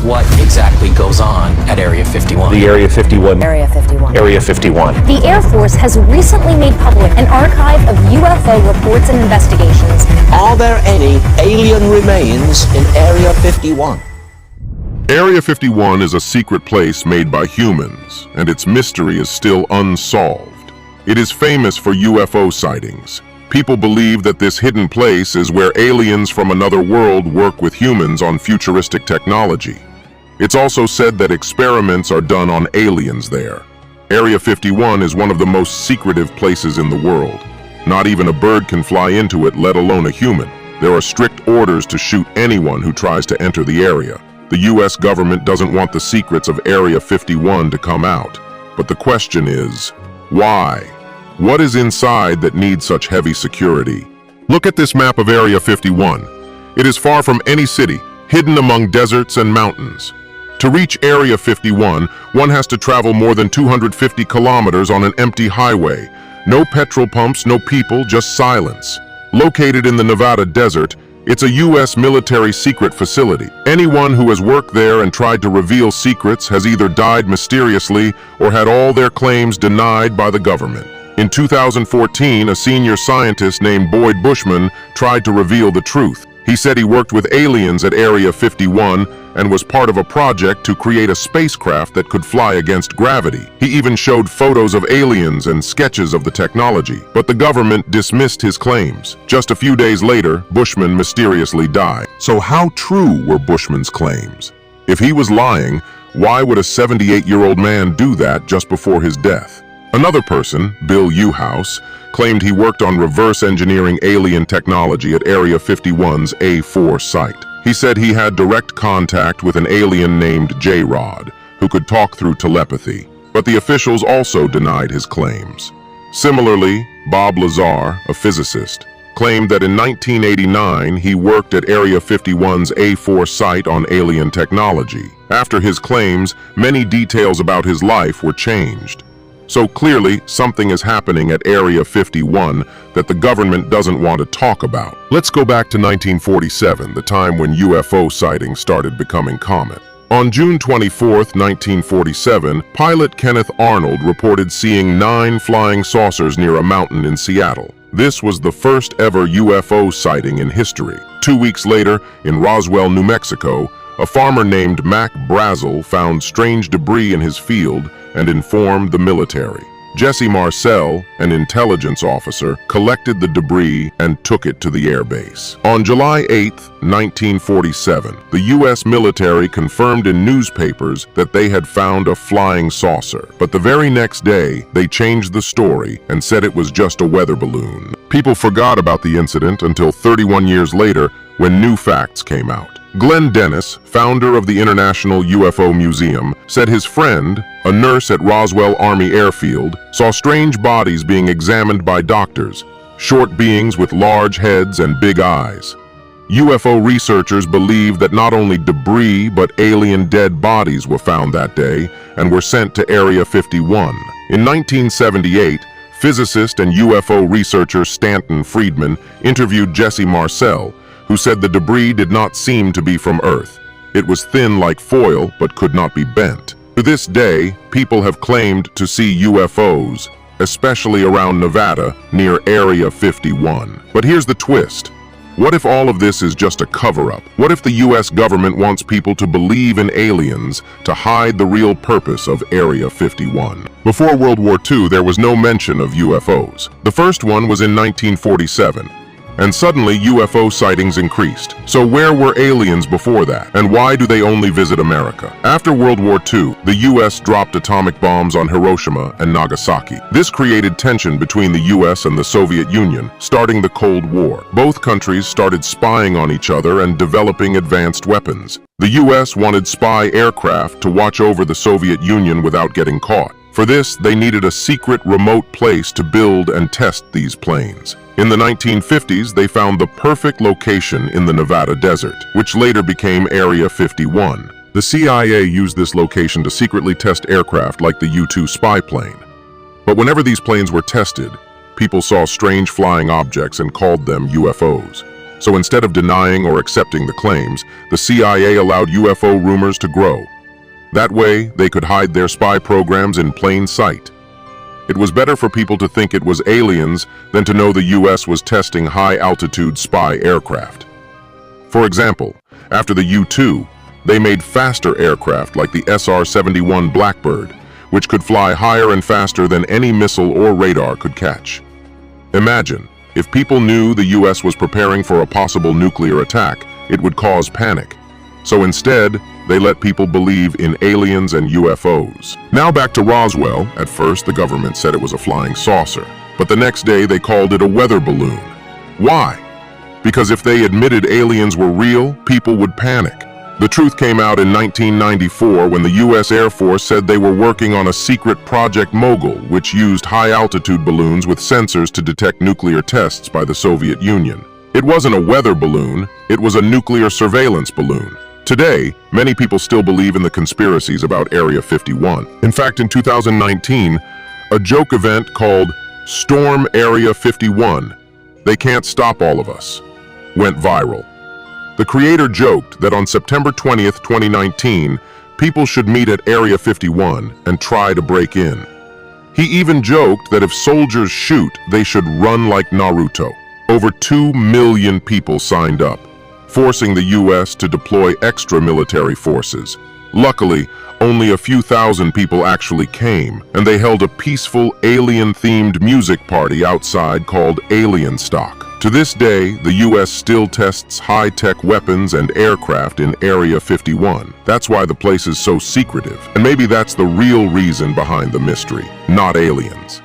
What exactly goes on at Area 51? The Area 51. Area 51. Area 51. The Air Force has recently made public an archive of UFO reports and investigations. Are there any alien remains in Area 51? Area 51 is a secret place made by humans, and its mystery is still unsolved. It is famous for UFO sightings. People believe that this hidden place is where aliens from another world work with humans on futuristic technology. It's also said that experiments are done on aliens there. Area 51 is one of the most secretive places in the world. Not even a bird can fly into it, let alone a human. There are strict orders to shoot anyone who tries to enter the area. The US government doesn't want the secrets of Area 51 to come out. But the question is, why? What is inside that needs such heavy security? Look at this map of Area 51. It is far from any city, hidden among deserts and mountains. To reach Area 51, one has to travel more than 250 kilometers on an empty highway. No petrol pumps, no people, just silence. Located in the Nevada desert, it's a US military secret facility. Anyone who has worked there and tried to reveal secrets has either died mysteriously or had all their claims denied by the government. In 2014, a senior scientist named Bushman tried to reveal the truth. He said he worked with aliens at Area 51 and was part of a project to create a spacecraft that could fly against gravity. He even showed photos of aliens and sketches of the technology, but the government dismissed his claims. Just a few days later, Bushman mysteriously died. So how true were Bushman's claims? If he was lying, why would a 78-year-old man do that just before his death? Another person, Bill Uhouse, claimed he worked on reverse engineering alien technology at Area 51's A4 site. He said he had direct contact with an alien named J-Rod, who could talk through telepathy, but the officials also denied his claims. Similarly, Bob Lazar, a physicist, claimed that in 1989 he worked at Area 51's A4 site on alien technology. After his claims, many details about his life were changed. So clearly, something is happening at Area 51 that the government doesn't want to talk about. Let's go back to 1947, the time when UFO sightings started becoming common. On June 24, 1947, pilot Kenneth Arnold reported seeing 9 flying saucers near a mountain in Seattle. This was the first ever UFO sighting in history. 2 weeks later, in Roswell, New Mexico, a farmer named Mac Brazel found strange debris in his field and informed the military. Jesse Marcel, an intelligence officer, collected the debris and took it to the airbase. On July 8, 1947, the U.S. military confirmed in newspapers that they had found a flying saucer. But the very next day, they changed the story and said it was just a weather balloon. People forgot about the incident until 31 years later, when new facts came out. Glenn Dennis, founder of the International UFO Museum, said his friend, a nurse at Roswell Army Airfield, saw strange bodies being examined by doctors, short beings with large heads and big eyes. UFO researchers believe that not only debris but alien dead bodies were found that day and were sent to Area 51. In 1978, physicist and UFO researcher Stanton Friedman interviewed Jesse Marcel, who said the debris did not seem to be from Earth. It was thin like foil, but could not be bent. To this day, people have claimed to see UFOs, especially around Nevada, near Area 51. But here's the twist. What if all of this is just a cover-up? What if the US government wants people to believe in aliens to hide the real purpose of Area 51? Before World War II, there was no mention of UFOs. The first one was in 1947. And suddenly UFO sightings increased. So where were aliens before that? And why do they only visit America? After World War II, the US dropped atomic bombs on Hiroshima and Nagasaki. This created tension between the US and the Soviet Union, starting the Cold War. Both countries started spying on each other and developing advanced weapons. The US wanted spy aircraft to watch over the Soviet Union without getting caught. For this, they needed a secret, remote place to build and test these planes. In the 1950s, they found the perfect location in the Nevada desert, which later became Area 51. The CIA used this location to secretly test aircraft like the U-2 spy plane. But whenever these planes were tested, people saw strange flying objects and called them UFOs. So instead of denying or accepting the claims, the CIA allowed UFO rumors to grow. That way, they could hide their spy programs in plain sight. It was better for people to think it was aliens than to know the US was testing high-altitude spy aircraft. For example, after the U-2, they made faster aircraft like the SR-71 Blackbird, which could fly higher and faster than any missile or radar could catch. Imagine, if people knew the US was preparing for a possible nuclear attack, it would cause panic. So instead, they let people believe in aliens and UFOs. Now back to Roswell. At first, the government said it was a flying saucer, but the next day they called it a weather balloon. Why? Because if they admitted aliens were real, people would panic. The truth came out in 1994 when the US Air Force said they were working on a secret Project Mogul, which used high-altitude balloons with sensors to detect nuclear tests by the Soviet Union. It wasn't a weather balloon, it was a nuclear surveillance balloon. Today, many people still believe in the conspiracies about Area 51. In fact, in 2019, a joke event called Storm Area 51, They Can't Stop All of Us, went viral. The creator joked that on September 20th, 2019, people should meet at Area 51 and try to break in. He even joked that if soldiers shoot, they should run like Naruto. Over 2 million people signed up, forcing the US to deploy extra military forces. Luckily, only a few thousand people actually came, and they held a peaceful alien-themed music party outside called Alien Stock. To this day, the US still tests high-tech weapons and aircraft in Area 51. That's why the place is so secretive, and maybe that's the real reason behind the mystery, not aliens.